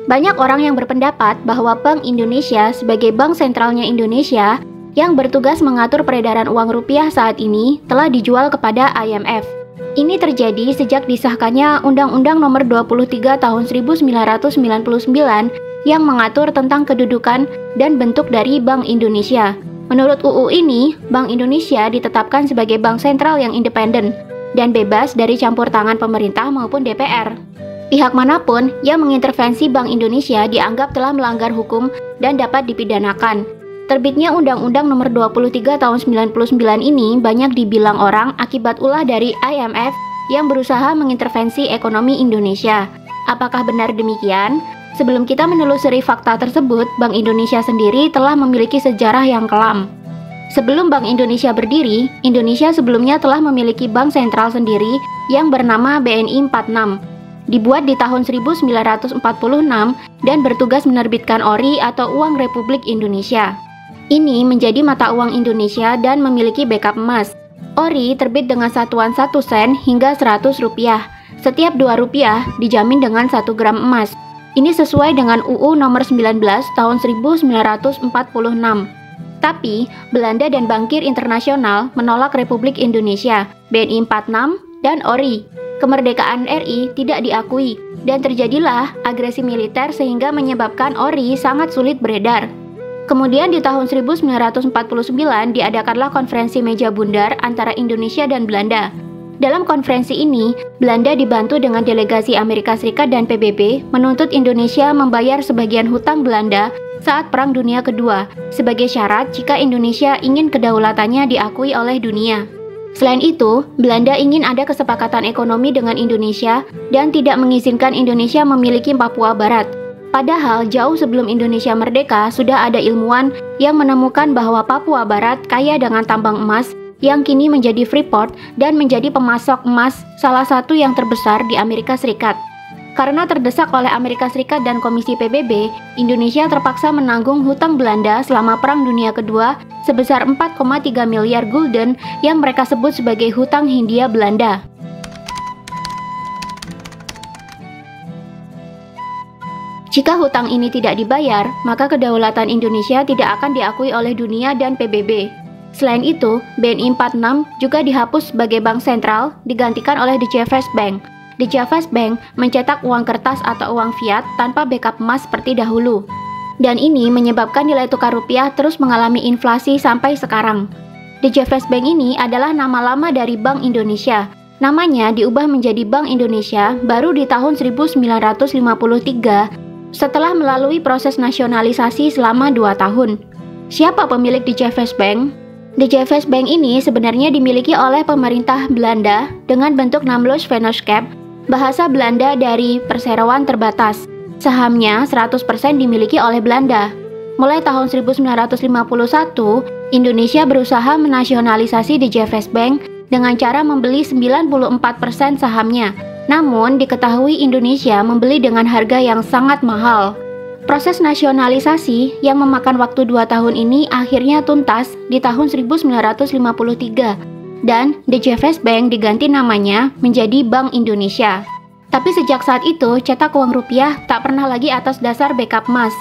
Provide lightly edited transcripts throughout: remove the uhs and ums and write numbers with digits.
Banyak orang yang berpendapat bahwa Bank Indonesia sebagai bank sentralnya Indonesia yang bertugas mengatur peredaran uang rupiah saat ini telah dijual kepada IMF. Ini terjadi sejak disahkannya Undang-Undang Nomor 23 Tahun 1999 yang mengatur tentang kedudukan dan bentuk dari Bank Indonesia. Menurut UU ini, Bank Indonesia ditetapkan sebagai bank sentral yang independen dan bebas dari campur tangan pemerintah maupun DPR. Pihak manapun yang mengintervensi Bank Indonesia dianggap telah melanggar hukum dan dapat dipidanakan. Terbitnya Undang-Undang Nomor 23 Tahun 99 ini banyak dibilang orang akibat ulah dari IMF yang berusaha mengintervensi ekonomi Indonesia. Apakah benar demikian? Sebelum kita menelusuri fakta tersebut, Bank Indonesia sendiri telah memiliki sejarah yang kelam. Sebelum Bank Indonesia berdiri, Indonesia sebelumnya telah memiliki bank sentral sendiri yang bernama BNI 46. Dibuat di tahun 1946 dan bertugas menerbitkan ORI atau Uang Republik Indonesia. Ini menjadi mata uang Indonesia dan memiliki backup emas. ORI terbit dengan satuan 1 sen hingga 100 rupiah. Setiap 2 rupiah dijamin dengan 1 gram emas. Ini sesuai dengan UU Nomor 19 Tahun 1946. Tapi, Belanda dan Bankir Internasional menolak Republik Indonesia, BNI 46, dan ORI. Kemerdekaan RI tidak diakui, dan terjadilah agresi militer sehingga menyebabkan ORI sangat sulit beredar. Kemudian di tahun 1949 diadakanlah konferensi meja bundar antara Indonesia dan Belanda. Dalam konferensi ini, Belanda dibantu dengan delegasi Amerika Serikat dan PBB menuntut Indonesia membayar sebagian hutang Belanda saat Perang Dunia Kedua sebagai syarat jika Indonesia ingin kedaulatannya diakui oleh dunia. Selain itu, Belanda ingin ada kesepakatan ekonomi dengan Indonesia dan tidak mengizinkan Indonesia memiliki Papua Barat. Padahal jauh sebelum Indonesia merdeka sudah ada ilmuwan yang menemukan bahwa Papua Barat kaya dengan tambang emas yang kini menjadi Freeport dan menjadi pemasok emas salah satu yang terbesar di Amerika Serikat. Karena terdesak oleh Amerika Serikat dan Komisi PBB, Indonesia terpaksa menanggung hutang Belanda selama Perang Dunia Kedua sebesar 4,3 miliar gulden yang mereka sebut sebagai hutang Hindia Belanda. Jika hutang ini tidak dibayar, maka kedaulatan Indonesia tidak akan diakui oleh dunia dan PBB. Selain itu, BNI 46 juga dihapus sebagai bank sentral, digantikan oleh The Javers Bank. The Javers Bank mencetak uang kertas atau uang fiat tanpa backup emas seperti dahulu. Dan ini menyebabkan nilai tukar rupiah terus mengalami inflasi sampai sekarang. The Javers Bank ini adalah nama lama dari Bank Indonesia. Namanya diubah menjadi Bank Indonesia baru di tahun 1953 setelah melalui proses nasionalisasi selama 2 tahun. Siapa pemilik The Javers Bank? The Javers Bank ini sebenarnya dimiliki oleh pemerintah Belanda dengan bentuk Namloosvennootschap, bahasa Belanda dari perseroan terbatas. Sahamnya 100% dimiliki oleh Belanda. Mulai tahun 1951, Indonesia berusaha menasionalisasi The Javers Bank dengan cara membeli 94% sahamnya. Namun, diketahui Indonesia membeli dengan harga yang sangat mahal. Proses nasionalisasi yang memakan waktu 2 tahun ini akhirnya tuntas di tahun 1953 dan The Javers Bank diganti namanya menjadi Bank Indonesia. Tapi sejak saat itu cetak uang rupiah tak pernah lagi atas dasar backup emas.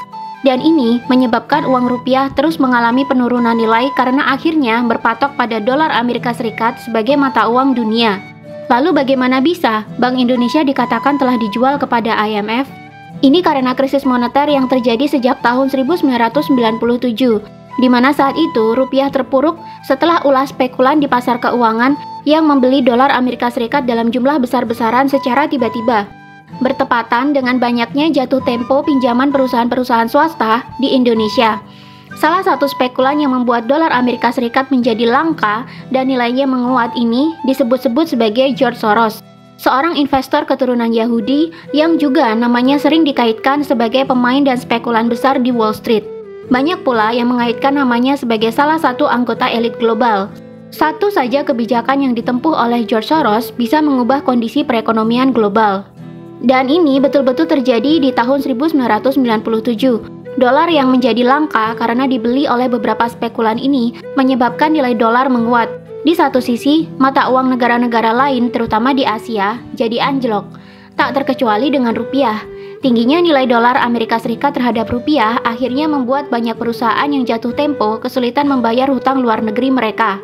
Dan ini menyebabkan uang rupiah terus mengalami penurunan nilai karena akhirnya berpatok pada dolar Amerika Serikat sebagai mata uang dunia. Lalu bagaimana bisa Bank Indonesia dikatakan telah dijual kepada IMF? Ini karena krisis moneter yang terjadi sejak tahun 1997, di mana saat itu rupiah terpuruk setelah ulah spekulan di pasar keuangan yang membeli dolar Amerika Serikat dalam jumlah besar-besaran secara tiba-tiba. Bertepatan dengan banyaknya jatuh tempo pinjaman perusahaan-perusahaan swasta di Indonesia. Salah satu spekulan yang membuat dolar Amerika Serikat menjadi langka dan nilainya menguat ini disebut-sebut sebagai George Soros, seorang investor keturunan Yahudi yang juga namanya sering dikaitkan sebagai pemain dan spekulan besar di Wall Street. Banyak pula yang mengaitkan namanya sebagai salah satu anggota elit global. Satu saja kebijakan yang ditempuh oleh George Soros bisa mengubah kondisi perekonomian global. Dan ini betul-betul terjadi di tahun 1997. Dolar yang menjadi langka karena dibeli oleh beberapa spekulan ini menyebabkan nilai dolar menguat. Di satu sisi, mata uang negara-negara lain, terutama di Asia, jadi anjlok. Tak terkecuali dengan rupiah. Tingginya nilai dolar Amerika Serikat terhadap rupiah akhirnya membuat banyak perusahaan yang jatuh tempo kesulitan membayar hutang luar negeri mereka.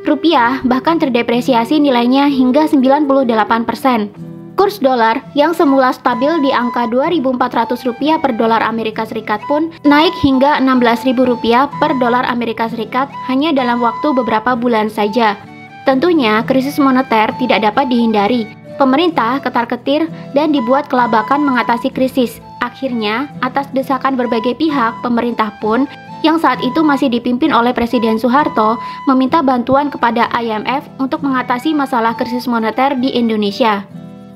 Rupiah bahkan terdepresiasi nilainya hingga 98%. Kurs dolar yang semula stabil di angka Rp2.400 per dolar Amerika Serikat pun naik hingga Rp16.000 per dolar Amerika Serikat hanya dalam waktu beberapa bulan saja. Tentunya krisis moneter tidak dapat dihindari. Pemerintah ketar-ketir dan dibuat kelabakan mengatasi krisis. Akhirnya, atas desakan berbagai pihak, pemerintah pun yang saat itu masih dipimpin oleh Presiden Soeharto meminta bantuan kepada IMF untuk mengatasi masalah krisis moneter di Indonesia.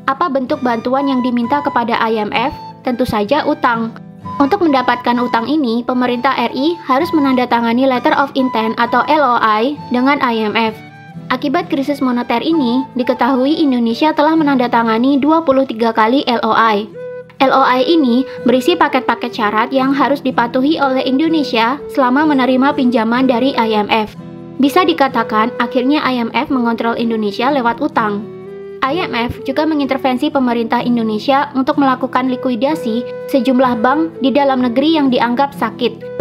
Apa bentuk bantuan yang diminta kepada IMF? Tentu saja utang. Untuk mendapatkan utang ini, pemerintah RI harus menandatangani Letter of Intent atau LOI dengan IMF. Akibat krisis moneter ini, diketahui Indonesia telah menandatangani 23 kali LOI. LOI ini berisi paket-paket syarat yang harus dipatuhi oleh Indonesia selama menerima pinjaman dari IMF. Bisa dikatakan, akhirnya IMF mengontrol Indonesia lewat utang. IMF juga mengintervensi pemerintah Indonesia untuk melakukan likuidasi sejumlah bank di dalam negeri yang dianggap sakit.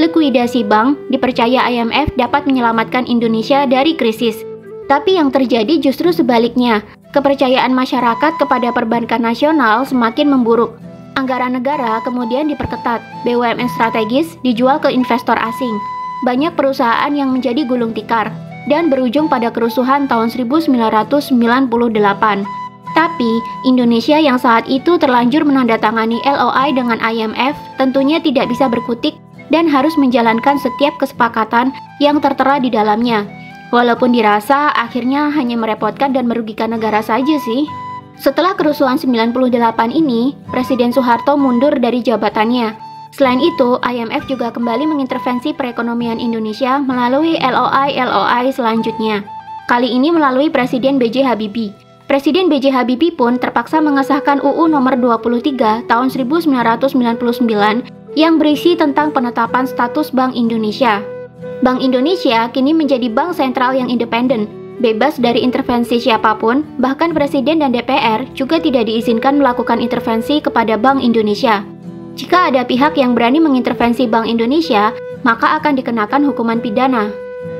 Likuidasi bank dipercaya IMF dapat menyelamatkan Indonesia dari krisis. Tapi yang terjadi justru sebaliknya. Kepercayaan masyarakat kepada perbankan nasional semakin memburuk. Anggaran negara kemudian diperketat. BUMN strategis dijual ke investor asing. Banyak perusahaan yang menjadi gulung tikar dan berujung pada kerusuhan tahun 1998. Tapi, Indonesia yang saat itu terlanjur menandatangani LOI dengan IMF tentunya tidak bisa berkutik dan harus menjalankan setiap kesepakatan yang tertera di dalamnya. Walaupun dirasa akhirnya hanya merepotkan dan merugikan negara saja sih. Setelah kerusuhan 98 ini, Presiden Soeharto mundur dari jabatannya. Selain itu, IMF juga kembali mengintervensi perekonomian Indonesia melalui LOI selanjutnya. Kali ini melalui Presiden B.J. Habibie. Presiden B.J. Habibie pun terpaksa mengesahkan UU nomor 23 tahun 1999 yang berisi tentang penetapan status Bank Indonesia. Bank Indonesia kini menjadi bank sentral yang independen, bebas dari intervensi siapapun, bahkan Presiden dan DPR juga tidak diizinkan melakukan intervensi kepada Bank Indonesia. Jika ada pihak yang berani mengintervensi Bank Indonesia, maka akan dikenakan hukuman pidana.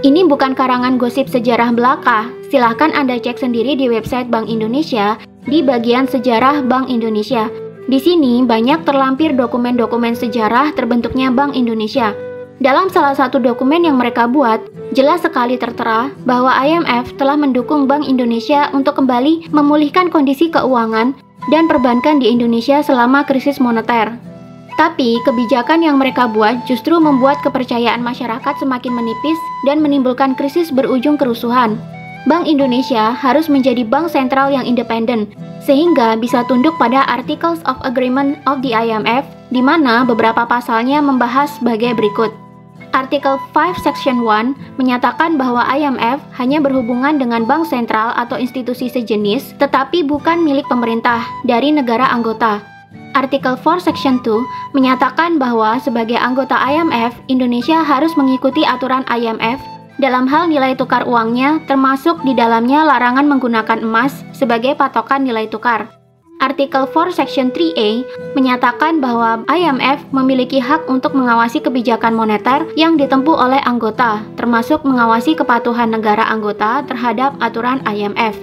Ini bukan karangan gosip sejarah belaka, silahkan Anda cek sendiri di website Bank Indonesia di bagian sejarah Bank Indonesia. Di sini banyak terlampir dokumen-dokumen sejarah terbentuknya Bank Indonesia. Dalam salah satu dokumen yang mereka buat, jelas sekali tertera bahwa IMF telah mendukung Bank Indonesia untuk kembali memulihkan kondisi keuangan dan perbankan di Indonesia selama krisis moneter. Tapi, kebijakan yang mereka buat justru membuat kepercayaan masyarakat semakin menipis dan menimbulkan krisis berujung kerusuhan. Bank Indonesia harus menjadi bank sentral yang independen, sehingga bisa tunduk pada Articles of Agreement of the IMF, di mana beberapa pasalnya membahas sebagai berikut. Artikel 5 Section 1 menyatakan bahwa IMF hanya berhubungan dengan bank sentral atau institusi sejenis, tetapi bukan milik pemerintah dari negara anggota. Artikel 4 Section 2 menyatakan bahwa sebagai anggota IMF, Indonesia harus mengikuti aturan IMF dalam hal nilai tukar uangnya, termasuk di dalamnya larangan menggunakan emas sebagai patokan nilai tukar. Artikel 4 Section 3A menyatakan bahwa IMF memiliki hak untuk mengawasi kebijakan moneter yang ditempuh oleh anggota, termasuk mengawasi kepatuhan negara anggota terhadap aturan IMF.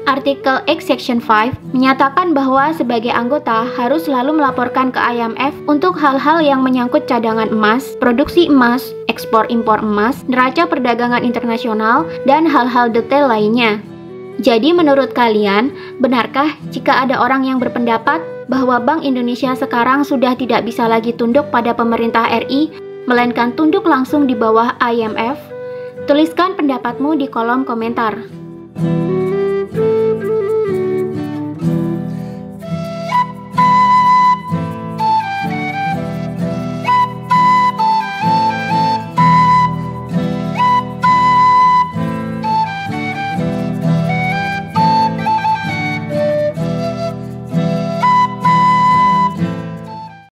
Artikel X Section 5 menyatakan bahwa sebagai anggota harus selalu melaporkan ke IMF untuk hal-hal yang menyangkut cadangan emas, produksi emas, ekspor-impor emas, neraca perdagangan internasional, dan hal-hal detail lainnya. Jadi menurut kalian, benarkah jika ada orang yang berpendapat bahwa Bank Indonesia sekarang sudah tidak bisa lagi tunduk pada pemerintah RI, melainkan tunduk langsung di bawah IMF? Tuliskan pendapatmu di kolom komentar.